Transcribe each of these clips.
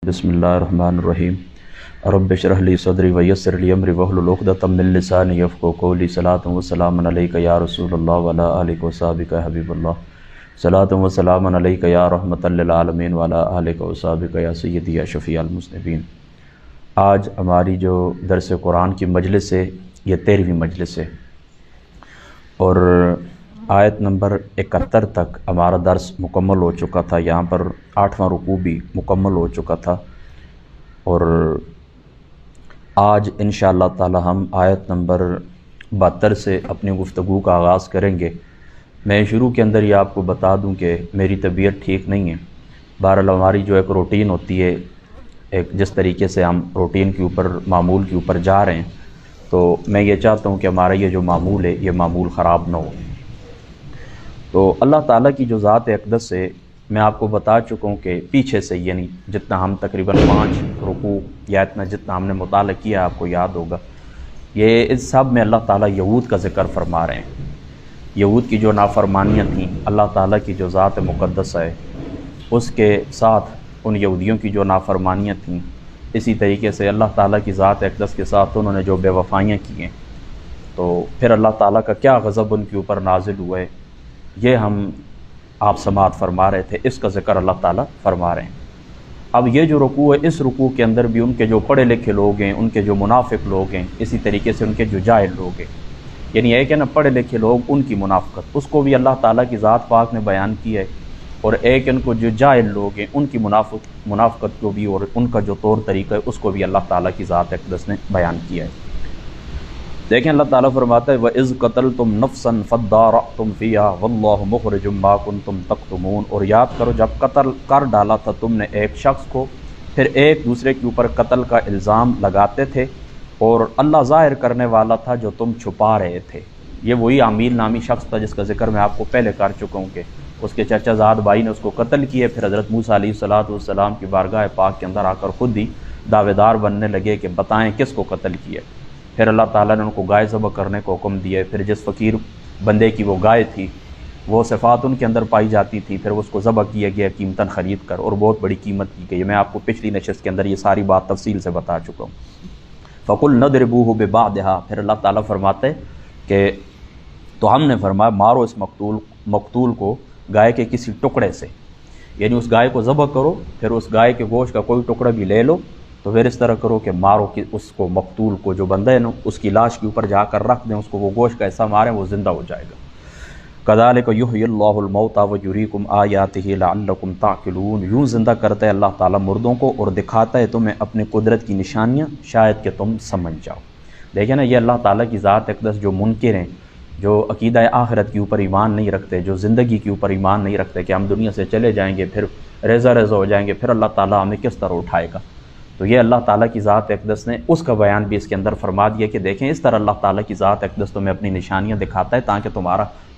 بسم اللہ الرحمن الرحیم رب اشرح لی صدری ویسر لی امری واحلل عقدۃ من لسانی یفقهوا قولی صلاۃ و سلام علیک یا رسول اللہ وعلی آلک و صحبک یا حبیب اللہ صلاۃ و سلام علیک یا رحمۃ للعالمین وعلی آلک و صحبک یا سیدی یا شفیع المذنبین۔ آج ہماری جو درس قرآن کی مجلس ہے یہ 13ویں مجلس ہے اور آیت نمبر 71 تک ہمارا درس مکمل ہو چکا تھا۔ یہاں پر 8واں رکوع بھی مکمل ہو چکا تھا اور آج انشاءاللہ تعالی ہم آیت نمبر 72 سے اپنی گفتگو کا آغاز کریں گے۔ میں شروع کے اندر یہ آپ کو بتا دوں کہ میری طبیعت ٹھیک نہیں ہے۔ بہرحال ہماری جو ایک روٹین ہوتی ہے، ایک جس طریقے سے ہم روٹین کے اوپر معمول کے اوپر جا رہے ہیں، تو میں یہ چاہتا ہوں کہ ہمارا یہ جو معمول ہے یہ معمول خراب نہ ہو۔ تو اللہ تعالیٰ کی جو ذات اقدس ہے، میں آپ کو بتا چکا ہوں کہ پیچھے سے یعنی جتنا ہم تقریباً 5 رکوع یا اتنا جتنا ہم نے مطالعہ کیا آپ کو یاد ہوگا، یہ اس سب میں اللہ تعالیٰ یہود کا ذکر فرما رہے ہیں۔ یہود کی جو نافرمانیاں تھیں، اللہ تعالیٰ کی جو ذات مقدسہ ہے اس کے ساتھ ان یہودیوں کی جو نافرمانیاں تھیں، اسی طریقے سے اللہ تعالیٰ کی ذات اقدس کے ساتھ انہوں نے جو بے وفائیاں کی ہیں، تو پھر اللہ تعالیٰ کا کیا غضب ان کے اوپر نازل ہوا ہے، یہ ہم آپ سماعت فرما رہے تھے، اس کا ذکر اللہ تعالیٰ فرما رہے ہیں۔ اب یہ جو رکوع ہے، اس رکوع کے اندر بھی ان کے جو پڑھے لکھے لوگ ہیں، ان کے جو منافق لوگ ہیں، اسی طریقے سے ان کے جو جاہل لوگ ہیں، یعنی ایک ہے نا پڑھے لکھے لوگ ان کی منافقت، اس کو بھی اللہ تعالیٰ کی ذات پاک نے بیان کی ہے، اور ایک ان کو جو جاہل لوگ ہیں ان کی منافقت کو بھی اور ان کا جو طور طریقہ ہے اس کو بھی اللہ تعالیٰ کی ذات اقدس نے بیان کیا ہے۔ دیکھیں اللہ تعالیٰ فرماتا ہے وَإِذْ قَتَلْتُمْ نَفْسًا فَادَّارَأْتُمْ فِيهَا وَاللَّهُ مُخْرِجٌ مَا كُنْتُمْ تَكْتُمُونَ، اور یاد کرو جب قتل کر ڈالا تھا تم نے ایک شخص کو، پھر ایک دوسرے کے اوپر قتل کا الزام لگاتے تھے، اور اللہ ظاہر کرنے والا تھا جو تم چھپا رہے تھے۔ یہ وہی عامل نامی شخص تھا جس کا ذکر میں آپ کو پہلے کر چکا ہوں کہ اس کے چچا زاد بھائی نے اس کو قتل کیا، پھر حضرت موسیٰ علیہ السلام کی بارگاہ پاک کے اندر آ کر خود ہی دعوے دار بننے لگے کہ بتائیں کس کو قتل کیا۔ پھر اللہ تعالیٰ نے ان کو گائے ذبح کرنے کو حکم دیا، پھر جس فقیر بندے کی وہ گائے تھی وہ صفات ان کے اندر پائی جاتی تھی، پھر اس کو ذبح کیا گیا قیمتاً خرید کر، اور بہت بڑی قیمت کی گئی۔ میں آپ کو پچھلی نشست کے اندر یہ ساری بات تفصیل سے بتا چکا ہوں۔ فَقُلْ نَضْرِبُوهُ بِبَعْضِهَا، پھر اللہ تعالیٰ فرماتے کہ تو ہم نے فرمایا مارو اس مقتول کو گائے کے کسی ٹکڑے سے، یعنی اس گائے کو ذبح کرو، پھر اس گائے کے گوشت کا کوئی ٹکڑا بھی لے لو، تو پھر اس طرح کرو کہ مارو کہ اس کو مقتول کو، جو بندہ ہے نا اس کی لاش کے اوپر جا کر رکھ دیں، اس کو وہ گوشت کا ایسا ماریں وہ زندہ ہو جائے گا۔ کذالک یحیی اللہ الموتى ویریکم آیاتہ لعلکم تعقلون، یوں زندہ کرتا ہے اللہ تعالیٰ مردوں کو اور دکھاتا ہے تمہیں اپنے قدرت کی نشانیاں شاید کہ تم سمجھ جاؤ۔ دیکھیں نا یہ اللہ تعالیٰ کی ذات اقدس جو منکر ہیں، جو عقیدہ آخرت کے اوپر ایمان نہیں رکھتے، جو زندگی کے اوپر ایمان نہیں رکھتے کہ ہم دنیا سے چلے جائیں گے پھر ریزہ ریزہ ہو جائیں گے، پھر اللہ تعالیٰ ہمیں کس طرح اٹھائے گا، تو یہ اللہ تعالیٰ کی ذات اقدس نے اس کا بیان بھی اس کے اندر فرما دیا کہ دیکھیں اس طرح اللہ تعالیٰ کی ذات اقدس تمہیں اپنی نشانیاں دکھاتا ہے تاکہ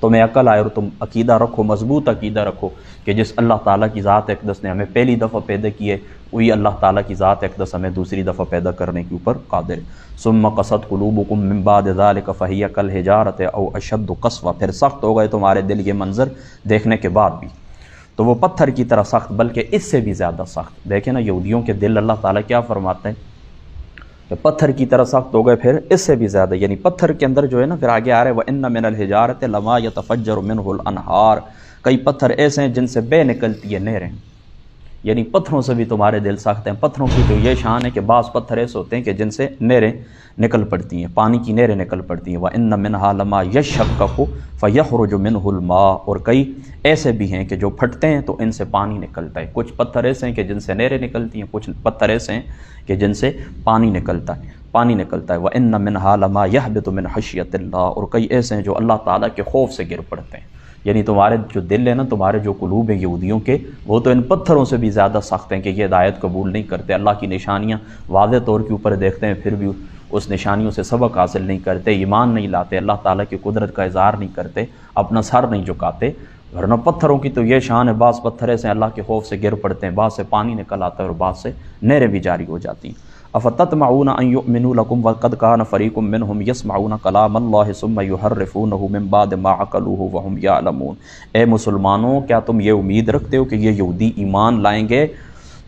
تمہیں عقل آئے اور تم عقیدہ رکھو، مضبوط عقیدہ رکھو کہ جس اللہ تعالیٰ کی ذات اقدس نے ہمیں پہلی دفعہ پیدا کی ہے، وہی اللہ تعالیٰ کی ذات اقدس ہمیں دوسری دفعہ پیدا کرنے کے اوپر قادر ہے۔ ثم قست قلوبکم من بعد ذلک فہی کالحجارۃ او اشد قسوہ، پھر سخت ہو گئے تمہارے دل یہ منظر دیکھنے کے بعد بھی، تو وہ پتھر کی طرح سخت بلکہ اس سے بھی زیادہ سخت۔ دیکھیں نا یہودیوں کے دل اللہ تعالیٰ کیا فرماتے ہیں کہ پتھر کی طرح سخت ہو گئے، پھر اس سے بھی زیادہ، یعنی پتھر کے اندر جو ہے نا پھر آگے آ رہے وَإِنَّ مِنَ الْحِجَارَةِ لَمَا يَتَفَجَّرُ مِنْهُ الْأَنْهَارُ، کئی پتھر ایسے ہیں جن سے بے نکلتی ہے نہریں، یعنی پتھروں سے بھی تمہارے دل سخت ہیں۔ پتھروں کی تو یہ شان ہے کہ بعض پتھر ایسے ہوتے ہیں کہ جن سے نہریں نکل پڑتی ہیں، پانی کی نہریں نکل پڑتی ہیں۔ وَإِنَّ مِنْهَا لَمَا يَشَّقَّقُ فَيَخْرُجُ مِنْهُ الْمَاءُ، اور کئی ایسے بھی ہیں کہ جو پھٹتے ہیں تو ان سے پانی نکلتا ہے۔ کچھ پتھر ایسے ہیں کہ جن سے نہریں نکلتی ہیں، کچھ پتھر ایسے ہیں کہ جن سے پانی نکلتا ہے۔ وَإِنَّ مِنْهَا لَمَا يَهْبِطُ مِنْ خَشْيَةِ اللَّهِ، اور کئی ایسے ہیں جو اللہ تعالیٰ کے خوف سے گر پڑتے ہیں، یعنی تمہارے جو دل ہے نا، تمہارے جو قلوب ہیں یہودیوں کے، وہ تو ان پتھروں سے بھی زیادہ سخت ہیں کہ یہ ہدایت قبول نہیں کرتے، اللہ کی نشانیاں واضح طور کے اوپر دیکھتے ہیں پھر بھی اس نشانیوں سے سبق حاصل نہیں کرتے، ایمان نہیں لاتے، اللہ تعالیٰ کی قدرت کا اظہار نہیں کرتے، اپنا سر نہیں جھکاتے۔ ورنہ پتھروں کی تو یہ شان ہے، بعض پتھر ایسے اللہ کے خوف سے گر پڑتے ہیں، بعض سے پانی نکل آتا ہے اور بعض سے نہریں بھی جاری ہو جاتی ہیں۔ افتطمعون ان یؤمنوا لکم وقد کان فریق منہم یسمعون کلام اللہ ثم یحرفونہ من بعد ما عقلوہ وہم یعلمون، اے مسلمانوں کیا تم یہ امید رکھتے ہو کہ یہ یہودی ایمان لائیں گے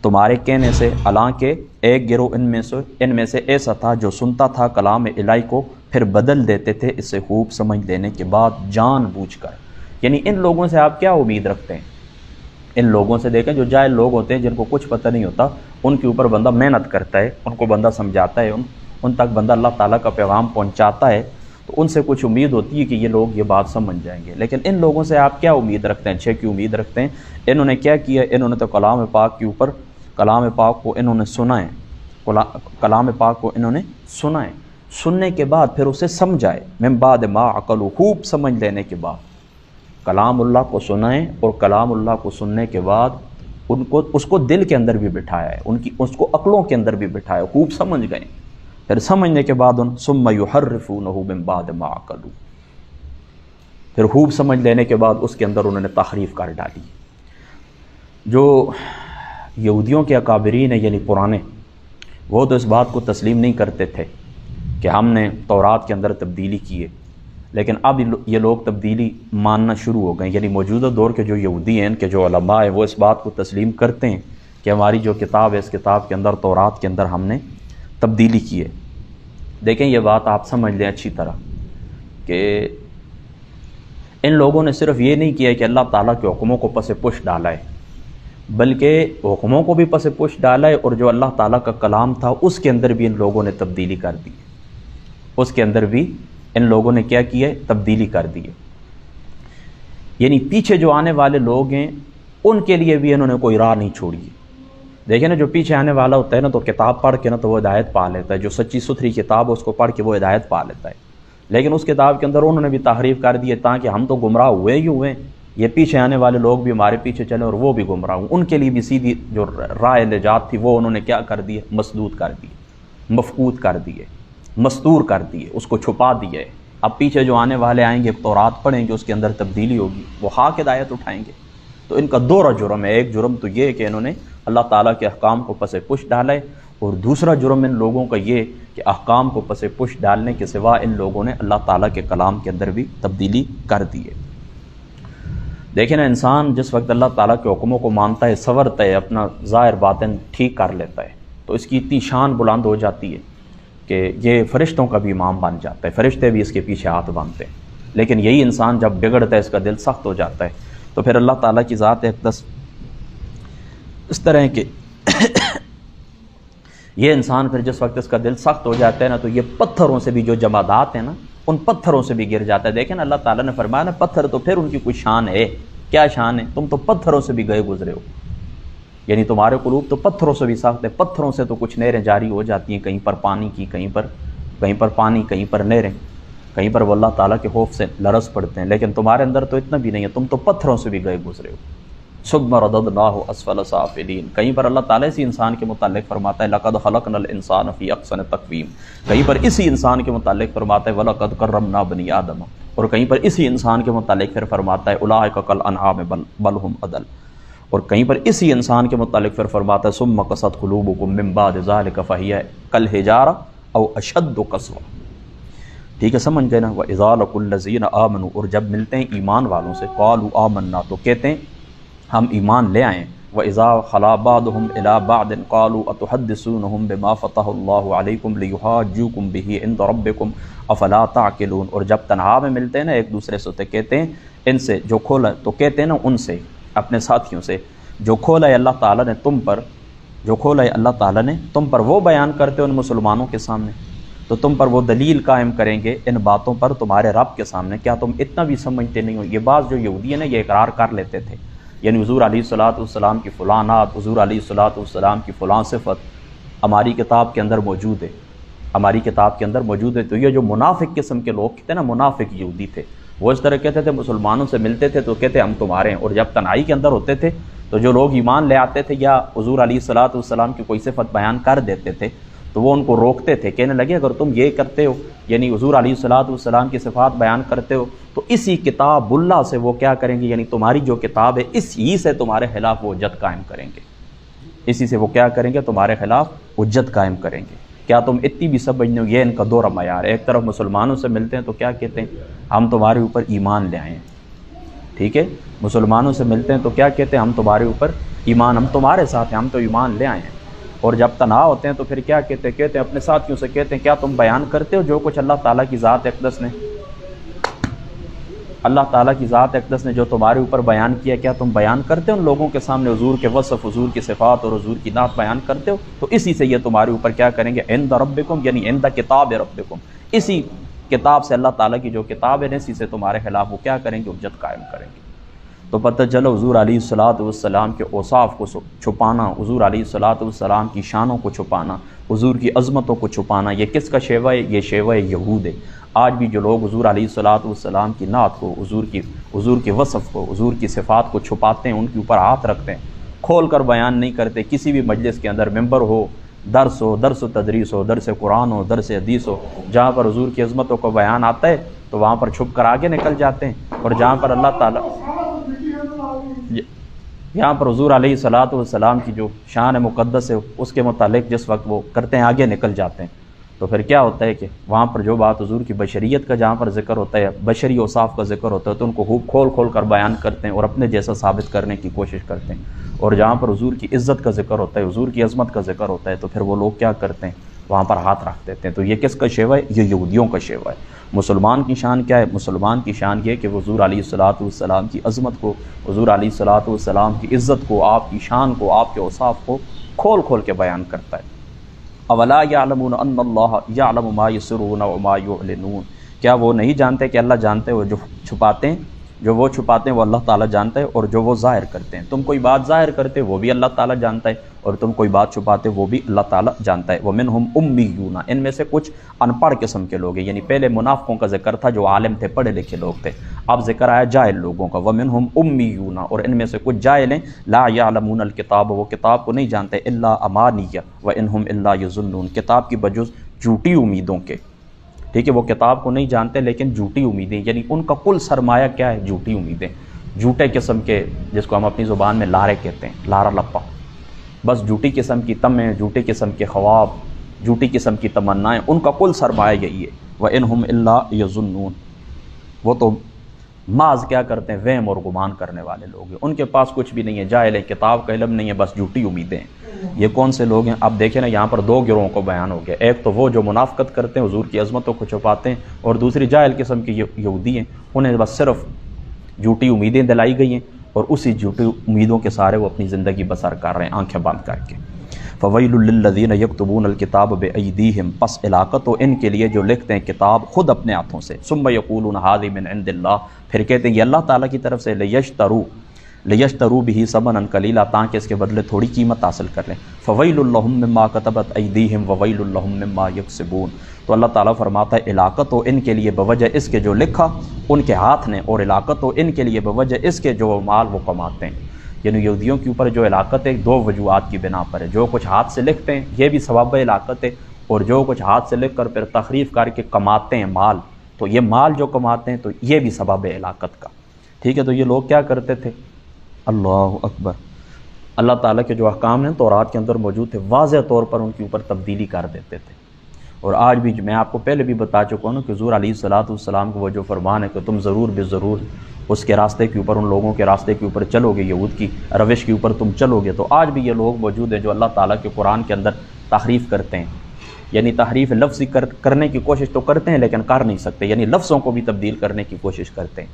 تمہارے کہنے سے، حالانکہ ایک گروہ ان میں سے ایسا تھا جو سنتا تھا کلام الہی کو پھر بدل دیتے تھے اسے خوب سمجھ لینے کے بعد جان بوجھ کر۔ یعنی ان لوگوں سے آپ کیا امید رکھتے ہیں؟ ان لوگوں سے دیکھیں جو جاہل لوگ ہوتے ہیں، جن کو کچھ پتہ نہیں ہوتا، ان کے اوپر بندہ محنت کرتا ہے، ان کو بندہ سمجھاتا ہے، ان تک بندہ اللہ تعالیٰ کا پیغام پہنچاتا ہے، تو ان سے کچھ امید ہوتی ہے کہ یہ لوگ یہ بات سمجھ جائیں گے۔ لیکن ان لوگوں سے آپ کیا امید رکھتے ہیں؟ اچھے کی امید رکھتے ہیں؟ انہوں نے کیا کیا؟ انہوں نے تو کلام پاک کے اوپر، کلام پاک کو انہوں نے سنا ہے، کلام پاک کو انہوں نے سنا ہے، سننے کے بعد پھر اسے سمجھائے، من بعد ما عقلوا، خوب سمجھ لینے کے بعد کلام اللہ کو سنائیں، اور کلام اللہ کو سننے کے بعد اس کو دل کے اندر بھی بٹھایا ہے، اس کو عقلوں کے اندر بھی بٹھایا، خوب سمجھ گئے، پھر سمجھنے کے بعد ثم یحرفونہ من بعد ما عقلوا، پھر خوب سمجھ لینے کے بعد اس کے اندر انہوں نے تحریف کر ڈالی۔ جو یہودیوں کے اکابرین ہیں، یعنی پرانے، وہ تو اس بات کو تسلیم نہیں کرتے تھے کہ ہم نے تورات کے اندر تبدیلی کی ہے، لیکن اب یہ لوگ تبدیلی ماننا شروع ہو گئے۔ یعنی موجودہ دور کے جو یہودی ہیں، ان کے جو علماء ہیں، وہ اس بات کو تسلیم کرتے ہیں کہ ہماری جو کتاب ہے، اس کتاب کے اندر، تورات کے اندر، ہم نے تبدیلی کی ہے۔ دیکھیں یہ بات آپ سمجھ لیں اچھی طرح کہ ان لوگوں نے صرف یہ نہیں کیا کہ اللہ تعالیٰ کے حکموں کو پس پش ڈالا ہے، بلکہ حکموں کو بھی پس پش ڈالا ہے، اور جو اللہ تعالیٰ کا کلام تھا اس کے اندر بھی ان لوگوں نے تبدیلی کر دی، اس کے اندر بھی ان لوگوں نے کیا کیا ہے؟ تبدیلی کر دی ہے۔ یعنی پیچھے جو آنے والے لوگ ہیں ان کے لیے بھی انہوں نے کوئی راہ نہیں چھوڑی ہے۔ دیکھیں نا، جو پیچھے آنے والا ہوتا ہے نا، تو کتاب پڑھ کے نا تو وہ ہدایت پا لیتا ہے، جو سچی ستھری کتاب ہے اس کو پڑھ کے وہ ہدایت پا لیتا ہے، لیکن اس کتاب کے اندر انہوں نے بھی تحریف کر دی ہے، تاکہ ہم تو گمراہ ہوئے ہی ہوئے، یہ پیچھے آنے والے لوگ بھی ہمارے پیچھے چلیں اور وہ بھی گمراہ ہوں۔ ان کے لیے بھی سیدھی جو راہ نجات تھی وہ انہوں نے کیا کر دی ہے؟ مسدود کر دی، مفقود کر دیے، مستور کر دیے، اس کو چھپا دیے۔ اب پیچھے جو آنے والے آئیں گے، تورات پڑھیں گے، اس کے اندر تبدیلی ہوگی، وہ حق ہدایت اٹھائیں گے۔ تو ان کا دورہ جرم ہے۔ ایک جرم تو یہ ہے کہ انہوں نے اللہ تعالیٰ کے احکام کو پس پش ڈالا ہے، اور دوسرا جرم ان لوگوں کا یہ کہ احکام کو پس پش ڈالنے کے سوا ان لوگوں نے اللہ تعالیٰ کے کلام کے اندر بھی تبدیلی کر دی ہے۔ دیکھیں نا، انسان جس وقت اللہ تعالیٰ کے حکموں کو مانتا ہے، سنورتا ہے، اپنا ظاہر باطن ٹھیک کر لیتا ہے، تو اس کی اتنی شان بلند ہو جاتی ہے کہ یہ فرشتوں کا بھی امام بن جاتا ہے، فرشتے بھی اس کے پیچھے ہاتھ باندھتے ہیں۔ لیکن یہی انسان جب بگڑتا ہے، اس کا دل سخت ہو جاتا ہے، تو پھر اللہ تعالیٰ کی ذات اقدس اس طرح ہے کہ یہ انسان پھر جس وقت اس کا دل سخت ہو جاتا ہے نا، تو یہ پتھروں سے بھی، جو جمادات ہیں نا، ان پتھروں سے بھی گر جاتا ہے۔ دیکھیں نا، اللہ تعالیٰ نے فرمایا نا، پتھر تو پھر ان کی کوئی شان ہے، کیا شان ہے؟ تم تو پتھروں سے بھی گئے گزرے ہو، یعنی تمہارے قلوب تو پتھروں سے بھی سخت ہے، پتھروں سے تو کچھ نہریں جاری ہو جاتی ہیں، کہیں پر پانی کی، کہیں پر پانی، کہیں پر نہریں، کہیں پر وہ اللہ تعالیٰ کے خوف سے لرز پڑتے ہیں، لیکن تمہارے اندر تو اتنا بھی نہیں ہے، تم تو پتھروں سے بھی گئے گزرے ہو۔ ثم رددناہ اسفل سافلین، کہیں پر اللہ تعالیٰ اسی انسان کے متعلق فرماتا ہے لقد خلقنا الانسان فی احسن تقویم، کہیں پر اسی انسان کے متعلق فرماتا ہے ولقد کرمنا بنی آدم، اور کہیں پر اسی انسان کے متعلق پھر فرماتا ہے اولئک کالانعام بل ہم اضل، اور کہیں پر اسی انسان کے متعلق پھر فرماتا ہے ثم قست قلوبکم من بعد ذلک فہی کالحجارہ او اشد قسوہ۔ ٹھیک ہے، سمجھ گئے نا؟ وَإِذَا لَقُوا الَّذِينَ آمَنُوا، اور جب ملتے ہیں ایمان والوں سے، قَالُوا آمَنَّا، تو کہتے ہیں ہم ایمان لے آئیں۔ وَإِذَا خَلَا بَعْضُهُمْ إِلَىٰ بَعْضٍ قَالُوا أَتُحَدِّثُونَهُم بِمَا فَتَحَ اللَّهُ عَلَيْكُمْ لِيُحَاجُّوكُم بِهِ عِندَ رَبِّكُمْ أَفَلَا تَعْقِلُونَ، اور جب تنہا میں ملتے ہیں نا ایک دوسرے سے، تو کہتے ہیں ان سے جو کھولا، تو کہتے ہیں نا ان سے، اپنے ساتھیوں سے، جو کھولا ہے اللہ تعالیٰ نے تم پر، جو کھولا ہے اللہ تعالیٰ نے تم پر، وہ بیان کرتے ان مسلمانوں کے سامنے، تو تم پر وہ دلیل قائم کریں گے ان باتوں پر تمہارے رب کے سامنے، کیا تم اتنا بھی سمجھتے نہیں ہو؟ یہ بات جو یہودی ہیں نا، یہ اقرار کر لیتے تھے، یعنی حضور علیہ الصلوۃ والسلام کی فلاں نعت، حضور علیہ الصلوۃ والسلام کی فلاں صفت ہماری کتاب کے اندر موجود ہے، ہماری کتاب کے اندر موجود ہے۔ تو یہ جو منافق قسم کے لوگ تھے نا، منافق یہودی تھے، وہ اس طرح کہتے تھے، مسلمانوں سے ملتے تھے تو کہتے ہم تمہارے ہیں، اور جب تنہائی کے اندر ہوتے تھے تو جو لوگ ایمان لے آتے تھے یا حضور علیہ الصلوۃ والسلام کی کوئی صفت بیان کر دیتے تھے تو وہ ان کو روکتے تھے، کہنے لگے اگر تم یہ کرتے ہو، یعنی حضور علیہ الصلوۃ والسلام کی صفات بیان کرتے ہو، تو اسی کتاب اللہ سے وہ کیا کریں گے، یعنی تمہاری جو کتاب ہے اس ہی سے تمہارے خلاف وہ حجت قائم کریں گے، اسی سے وہ کیا کریں گے، تمہارے خلاف حجت قائم کریں گے۔ کیا تم اتنی بھی سمجھتے ہو؟ یہ ان کا دورہ معیار ہے۔ ایک طرف مسلمانوں سے ملتے ہیں تو کیا کہتے ہیں، ہم تمہارے اوپر ایمان لے آئے ہیں، ٹھیک ہے، مسلمانوں سے ملتے ہیں تو کیا کہتے ہیں؟ ہم تمہارے اوپر ایمان، ہم تمہارے ساتھ ہیں، ہم تو ایمان لے آئے ہیں۔ اور جب تنہا ہوتے ہیں تو پھر کیا کہتے ہیں؟ کہتے ہیں اپنے ساتھیوں سے کہتے ہیں کیا تم بیان کرتے ہو جو کچھ اللہ تعالیٰ کی ذات اقدس نے جو تمہارے اوپر بیان کیا، کیا تم بیان کرتے ہو ان لوگوں کے سامنے حضور کے وصف، حضور کی صفات اور حضور کی نعت بیان کرتے ہو؟ تو اسی سے یہ تمہارے اوپر کیا کریں گے؟ عند ربکم، یعنی عند کتاب ربکم، اسی کتاب سے، اللہ تعالیٰ کی جو کتاب ہے اسی سے تمہارے خلاف وہ کیا کریں گے؟ حجت قائم کریں گے۔ تو پتہ چلو حضور علیہ الصلوۃ کے اوصاف کو چھپانا، حضور علیہ الصلوۃ کی شانوں کو چھپانا، حضور کی عظمتوں کو چھپانا، یہ کس کا شیوہ ہے؟ یہ شیوہ یہود ہے۔ آج بھی جو لوگ حضور علیہ الصلوۃ کی نعت کو، حضور کے وصف کو، حضور کی صفات کو چھپاتے ہیں، ان کے اوپر ہاتھ رکھتے ہیں، کھول کر بیان نہیں کرتے، کسی بھی مجلس کے اندر ممبر ہو، درس و تدریس ہو، درس قرآن ہو، درس حدیث ہو، جہاں پر حضور کی عظمتوں کو بیان آتا ہے تو وہاں پر چھپ کر آگے نکل جاتے ہیں، اور جہاں پر اللہ تعالیٰ، یہاں پر حضور علیہ الصلوۃ کی جو شان مقدس ہے اس کے متعلق جس وقت وہ کرتے ہیں آگے نکل جاتے ہیں، تو پھر کیا ہوتا ہے کہ وہاں پر جو بات حضور کی بشریت کا جہاں پر ذکر ہوتا ہے، بشری اوصاف کا ذکر ہوتا ہے، تو ان کو خوب کھول کر بیان کرتے ہیں اور اپنے جیسا ثابت کرنے کی کوشش کرتے ہیں، اور جہاں پر حضور کی عزت کا ذکر ہوتا ہے، حضور کی عظمت کا ذکر ہوتا ہے، تو پھر وہ لوگ کیا کرتے ہیں؟ وہاں پر ہاتھ رکھ دیتے ہیں۔ تو یہ کس کا شیوہ ہے؟ یہ یہودیوں کا شیوہ ہے۔ مسلمان کی شان کیا ہے؟ مسلمان کی شان یہ کہ وہ حضور علیہ الصلوۃ کی عظمت کو، حضور علیہ الصلوۃ کی عزت کو، آپ کی شان کو، آپ کے اوصاف کو کھول کے بیان کرتا ہے۔ اولا یعلمون ان اللہ یعلم ما یسرون وما یعلنون، کیا وہ نہیں جانتے کہ اللہ جانتے ہیں جو چھپاتے ہیں وہ اللہ تعالیٰ جانتا ہے، اور جو وہ ظاہر کرتے ہیں۔ تم کوئی بات ظاہر کرتے وہ بھی اللہ تعالیٰ جانتا ہے، اور تم کوئی بات چھپاتے وہ بھی اللہ تعالیٰ جانتا ہے۔ ومنہم امیون، ان میں سے کچھ ان پڑھ قسم کے لوگ ہیں، یعنی پہلے منافقوں کا ذکر تھا جو عالم تھے، پڑھے لکھے لوگ تھے، اب ذکر آیا جاہل لوگوں کا۔ ومنہم امیون، اور ان میں سے کچھ جاہل ہیں، لا یعلمون الکتاب، وہ کتاب کو نہیں جانتے، الا امانیہ وانہم الا یظنون، کتاب کی بجز جھوٹی امیدوں کے، ٹھیک ہے، وہ کتاب کو نہیں جانتے لیکن جھوٹی امیدیں، یعنی ان کا کل سرمایہ کیا ہے؟ جھوٹی امیدیں، جھوٹے قسم کے، جس کو ہم اپنی زبان میں لارے کہتے ہیں، لارا لپا، بس جھوٹی قسم کی تمیں، جھوٹی قسم کے خواب، جھوٹی قسم کی تمنائیں، ان کا کل سرمایہ یہی ہے۔ وَإِنْهُمْ إِلَّا يَظُنُّونَ، وہ تو محض کیا کرتے ہیں؟ وہم اور گمان کرنے والے لوگ ہیں، ان کے پاس کچھ بھی نہیں ہے، جاہل ہے، کتاب کا علم نہیں ہے، بس جھوٹی امیدیں ہیں۔ یہ کون سے لوگ ہیں؟ اب دیکھیں نا، یہاں پر دو گروہوں کو بیان ہو گیا، ایک تو وہ جو منافقت کرتے ہیں، حضور کی عظمتوں کو چھپاتے ہیں، اور دوسری جاہل قسم کی یہودی ہیں، انہیں بس صرف جھوٹی امیدیں دلائی گئی ہیں، اور اسی جھوٹی امیدوں کے سارے وہ اپنی زندگی بسر کر رہے ہیں آنکھیں بند کر کے۔ فویل للذین یکتبون الکتاب بایدیہم، پس ہلاکت ہو ان کے لیے جو لکھتے ہیں کتاب خود اپنے ہاتھوں سے، ثم یقولون ھذہ من عند اللہ، پھر کہتے ہیں یہ اللہ تعالیٰ کی طرف سے، لیشتروا بہ ثمنا قلیلا، تاکہ اس کے بدلے تھوڑی قیمت حاصل کر لیں۔ فویل لہم مما کتبت ایدیہم وویل لہم مما یکسبون، تو اللہ تعالیٰ فرماتا ہے ہلاکت ہو ان کے لیے بوجہ اس کے جو لکھا ان کے ہاتھ نے، اور ہلاکت ہو ان کے لیے بوجہ اس کے جو مال وہ کماتے ہیں۔ یعنی یہودیوں کے اوپر جو ہلاکت ہے دو وجوہات کی بنا پر ہے، جو کچھ ہاتھ سے لکھتے ہیں یہ بھی سبب ہلاکت ہے، اور جو کچھ ہاتھ سے لکھ کر پھر تخریف کر کے کماتے ہیں مال، تو یہ مال جو کماتے ہیں تو یہ بھی سبب ہے ہلاکت کا، ٹھیک ہے۔ تو یہ لوگ کیا کرتے تھے؟ اللہ اکبر، اللہ تعالیٰ کے جو احکام ہیں تورات کے اندر موجود تھے، واضح طور پر ان کے اوپر تبدیلی کر دیتے تھے۔ اور آج بھی میں آپ کو پہلے بھی بتا چکا ہوں کہ حضور علیہ السلام کو وہ جو فرمان ہے کہ تم ضرور بے ضرور اس کے راستے کے اوپر، ان لوگوں کے راستے کے اوپر چلو گے، یہود کی روش کے اوپر تم چلو گے، تو آج بھی یہ لوگ موجود ہیں جو اللہ تعالیٰ کے قرآن کے اندر تحریف کرتے ہیں، یعنی تحریف لفظی کرنے کی کوشش تو کرتے ہیں لیکن کر نہیں سکتے، یعنی لفظوں کو بھی تبدیل کرنے کی کوشش کرتے ہیں،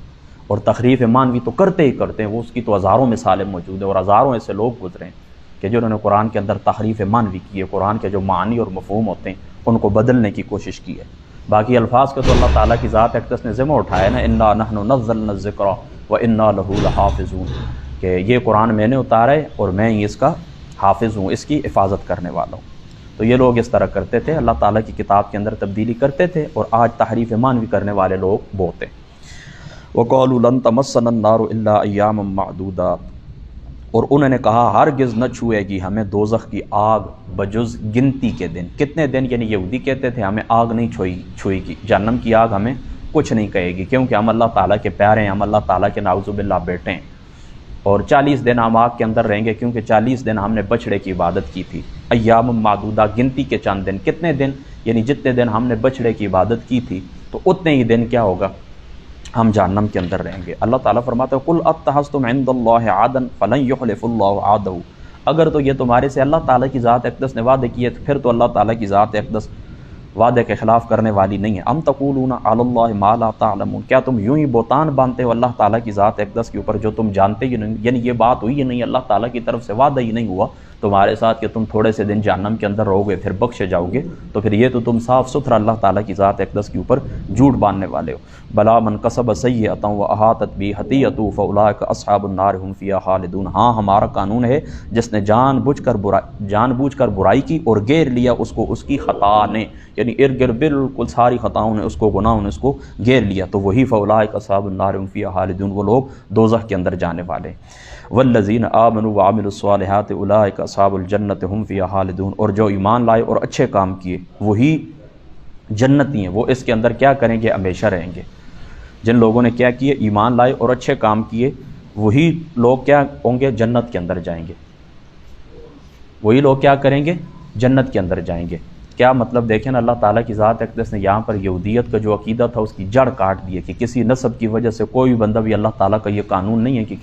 اور تحریف مانوی تو کرتے ہی کرتے ہیں، وہ اس کی تو ہزاروں مثالیں موجود ہیں، اور ہزاروں ایسے لوگ گزرے ہیں کہ جنہوں نے قرآن کے اندر تحریف مانوی کی ہے، قرآن کے جو معنی اور مفہوم ہوتے ہیں ان کو بدلنے کی کوشش کی ہے۔ باقی الفاظ کا تو اللہ تعالیٰ کی ذات اقدس نے ذمہ اٹھایا نا، انا نحن نزلنا الذکر وانا لہ لحافظون، کہ یہ قرآن میں نے اتارا ہے اور میں ہی اس کا حافظ ہوں، اس کی حفاظت کرنے والا ہوں۔ تو یہ لوگ اس طرح کرتے تھے، اللہ تعالیٰ کی کتاب کے اندر تبدیلی کرتے تھے، اور آج تحریف مانوی کرنے والے لوگ بہت ہیں۔ وَقَالُوا لَن تَمَسَّنَا النَّارُ إِلَّا أَيَّامًا مَّعْدُودَاتٍ، اور انہوں نے کہا ہرگز نہ چھوئے گی ہمیں دوزخ کی آگ بجز گنتی کے دن۔ کتنے دن؟ یعنی یہودی کہتے تھے ہمیں آگ نہیں چھوئے گی، جہنم کی آگ ہمیں کچھ نہیں کہے گی، کیونکہ ہم اللہ تعالیٰ کے پیارے ہیں، ہم اللہ تعالیٰ کے نعوذ باللہ بیٹے ہیں، اور 40 دن ہم آگ کے اندر رہیں گے، کیونکہ 40 دن ہم نے بچڑے کی عبادت کی تھی۔ ایام معدودہ، گنتی کے چند دن۔ کتنے دن؟ یعنی جتنے دن ہم نے بچڑے کی عبادت کی تھی تو اتنے ہی دن کیا ہوگا؟ ہم جہنم کے اندر رہیں گے۔ اللہ تعالیٰ فرماتا ہے قُلْ أَتَّخَذْتُمْ عِندَ اللَّهِ عَهْدًا فَلَنْ يُخْلِفَ اللَّهُ عَهْدَهُ، اگر تو یہ تمہارے سے اللہ تعالیٰ کی ذات اقدس نے وعدے کیے تو پھر تو اللہ تعالیٰ کی ذات اقدس وعدے کے خلاف کرنے والی نہیں ہے۔ ام تقولون علی اللہ ما لا تعلمون، کیا تم یوں ہی بہتان باندھتے ہو اللہ تعالیٰ کی ذات اقدس کے اوپر جو تم جانتے ہی نہیں، یعنی یہ بات ہوئی ہی نہیں، اللہ تعالیٰ کی طرف سے وعدہ ہی نہیں ہوا تمہارے ساتھ کہ تم تھوڑے سے دن جہنم کے اندر رہو گے پھر بخشے جاؤ گے، تو پھر یہ تو تم صاف ستھرا اللہ تعالیٰ کی ذات اقدس کے اوپر جھوٹ باندھنے والے ہو۔ بلا من کسب سیئۃ واحاطت بہ خطیئۃہ فاولئک اصحاب النار هم فیہا خالدون، ہاں ہمارا قانون ہے جس نے جان بوجھ کر برائی کی اور گھیر لیا اس کو اس کی خطا نے، یعنی ارد گرد بالکل ساری خطاؤں نے اس کو، گناہوں نے اس کو گھیر لیا، تو وہی فاولئک اصحاب النار هم فیہا خالدون، وہ لوگ دوزخ کے اندر جانے والے۔ والذین آمنوا وعملوا الصالحات اولئک اصحاب الجنۃ هم فیہا خالدون، اور جو ایمان لائے اور اچھے کام کیے وہی جنتی ہیں، وہ اس کے اندر کیا کریں گے؟ ہمیشہ رہیں گے۔ جن لوگوں نے کیا کیے؟ ایمان لائے اور اچھے کام کیے، وہی لوگ کیا ہوں گے؟ جنت کے اندر جائیں گے۔ وہی لوگ کیا کریں گے؟ جنت کے اندر جائیں گے۔ کیا مطلب؟ دیکھیں نا، اللہ تعالیٰ کی ذات اقدس نے یہاں پر یہودیت کا جو عقیدہ تھا اس کی جڑ کاٹ دی ہے کہ کسی نسب کی وجہ سے کوئی بندہ بھی، اللہ تعالیٰ کا یہ قانون نہیں ہے کہ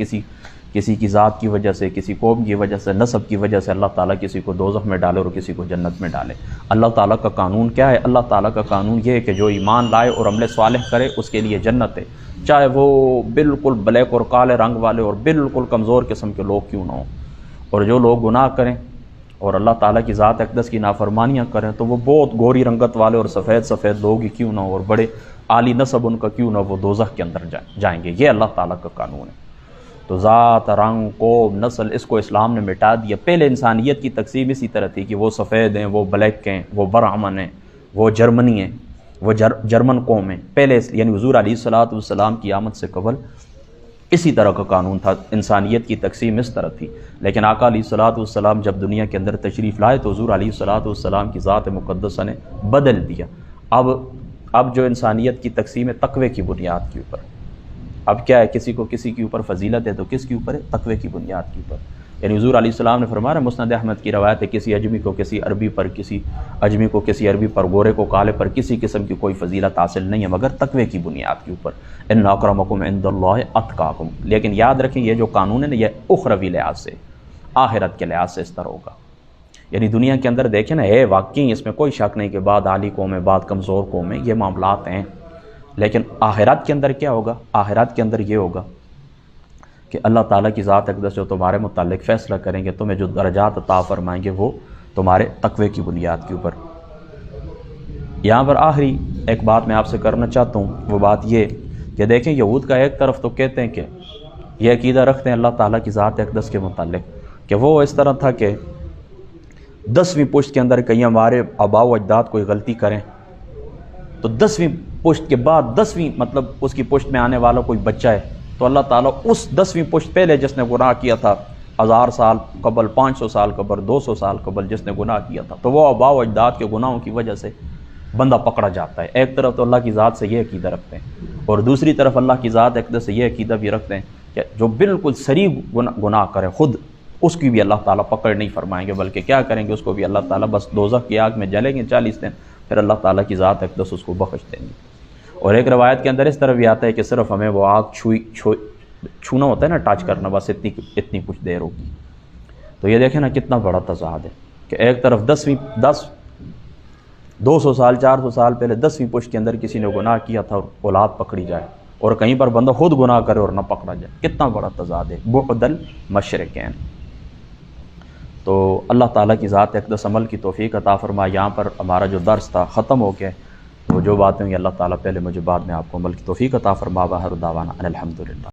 کسی کی ذات کی وجہ سے، کسی قوم کی وجہ سے، نسب کی وجہ سے اللہ تعالیٰ کسی کو دوزخ میں ڈالے اور کسی کو جنت میں ڈالے۔ اللہ تعالیٰ کا قانون کیا ہے؟ اللہ تعالیٰ کا قانون یہ ہے کہ جو ایمان لائے اور عمل صالح کرے اس کے لیے جنت ہے، چاہے وہ بالکل بلیک اور کالے رنگ والے اور بالکل کمزور قسم کے لوگ کیوں نہ ہوں۔ اور جو لوگ گناہ کریں اور اللہ تعالیٰ کی ذات اقدس کی نافرمانیاں کریں تو وہ بہت گوری رنگت والے اور سفید لوگ ہی کیوں نہ ہوں اور بڑے عالی نسب ان کا کیوں نہ، وہ دوزخ کے اندر جائیں گے۔ یہ اللہ تعالیٰ کا قانون ہے۔ تو ذات، رنگ، قوم، نسل، اس کو اسلام نے مٹا دیا۔ پہلے انسانیت کی تقسیم اسی طرح تھی کہ وہ سفید ہیں، وہ بلیک ہیں، وہ برہمن ہیں، وہ جرمنی ہیں، وہ جرمن قوم ہیں۔ پہلے یعنی حضور علیہ الصلوۃ والسلام کی آمد سے قبل اسی طرح کا قانون تھا، انسانیت کی تقسیم اس طرح تھی۔ لیکن آقا علیہ الصلوۃ والسلام جب دنیا کے اندر تشریف لائے تو حضور علیہ الصلوۃ والسلام کی ذات مقدسہ نے بدل دیا۔ اب جو انسانیت کی تقسیم ہے تقوی کی بنیاد کے اوپر، اب کیا ہے؟ کسی کو کسی کے اوپر فضیلت ہے تو کس کے اوپر ہے؟ تقوی کی بنیاد کے اوپر۔ یعنی حضور علیہ السلام نے فرمایا، مسند احمد کی روایت ہے، کسی اجمی کو کسی عربی پر، کسی اجمی کو کسی عربی پر، گورے کو کالے پر کسی قسم کی کوئی فضیلت حاصل نہیں ہے مگر تقوی کی بنیاد کے اوپر۔ ان اکرمکم عند اللہ اتقاکم۔ لیکن یاد رکھیں یہ جو قانون ہے نا، یہ اخروی لحاظ سے، آخرت کے لحاظ سے اس طرح ہوگا۔ یعنی دنیا کے اندر دیکھیں نا، ہے واقعی اس میں کوئی شک نہیں کہ بعد عالی قوم ہے، بعد کمزور قوم ہے، یہ معاملات ہیں۔ لیکن آخرت کے اندر کیا ہوگا؟ آخرت کے اندر یہ ہوگا کہ اللہ تعالیٰ کی ذات اقدس جو تمہارے متعلق فیصلہ کریں گے، تمہیں جو درجات عطا فرمائیں گے وہ تمہارے تقوی کی بنیاد کے اوپر۔ یہاں پر آخری ایک بات میں آپ سے کرنا چاہتا ہوں، وہ بات یہ کہ دیکھیں، یہود کا ایک طرف تو کہتے ہیں کہ یہ عقیدہ رکھتے ہیں اللہ تعالیٰ کی ذات اقدس کے متعلق کہ وہ اس طرح تھا کہ 10ویں پشت کے اندر کہیں ہمارے آباء و اجداد کوئی غلطی کریں تو 10ویں پشت کے بعد 10ویں مطلب اس کی پشت میں آنے والا کوئی بچہ ہے تو اللہ تعالیٰ اس 10ویں پشت پہلے جس نے گناہ کیا تھا 1000 سال قبل، 500 سال قبل، 200 سال قبل جس نے گناہ کیا تھا، تو وہ آباء و اجداد کے گناہوں کی وجہ سے بندہ پکڑا جاتا ہے۔ ایک طرف تو اللہ کی ذات سے یہ عقیدہ رکھتے ہیں اور دوسری طرف اللہ کی ذات اقدس سے یہ عقیدہ بھی رکھتے ہیں کہ جو بالکل صریح گناہ کرے خود اس کی بھی اللہ تعالیٰ پکڑ نہیں فرمائیں گے، بلکہ کیا کریں گے؟ اس کو بھی اللہ تعالیٰ بس دوزخ کی آگ میں جلیں گے 40 دن، پھر اللہ تعالیٰ کی ذات اقدس اس کو بخش دیں گے۔ اور ایک روایت کے اندر اس طرح بھی آتا ہے کہ صرف ہمیں وہ آگ چھونا ہوتا ہے نا، ٹچ کرنا، بس اتنی کچھ دیر ہوگی۔ تو یہ دیکھیں نا کتنا بڑا تضاد ہے کہ ایک طرف 200 سال 400 سال پہلے 10ویں پشت کے اندر کسی نے گناہ کیا تھا اور اولاد پکڑی جائے، اور کہیں پر بندہ خود گناہ کرے اور نہ پکڑا جائے، کتنا بڑا تضاد ہے۔ بعد المشرقین۔ تو اللہ تعالیٰ کی ذات اقدس عمل کی توفیق عطا فرمائے۔ یہاں پر ہمارا جو درس تھا ختم ہو گیا، وہ جو باتیں ہوئی اللہ تعالیٰ پہلے مجھے بعد میں آپ کو عمل کی توفیق عطا فرما۔ باہر دعوانا ان الحمدللہ۔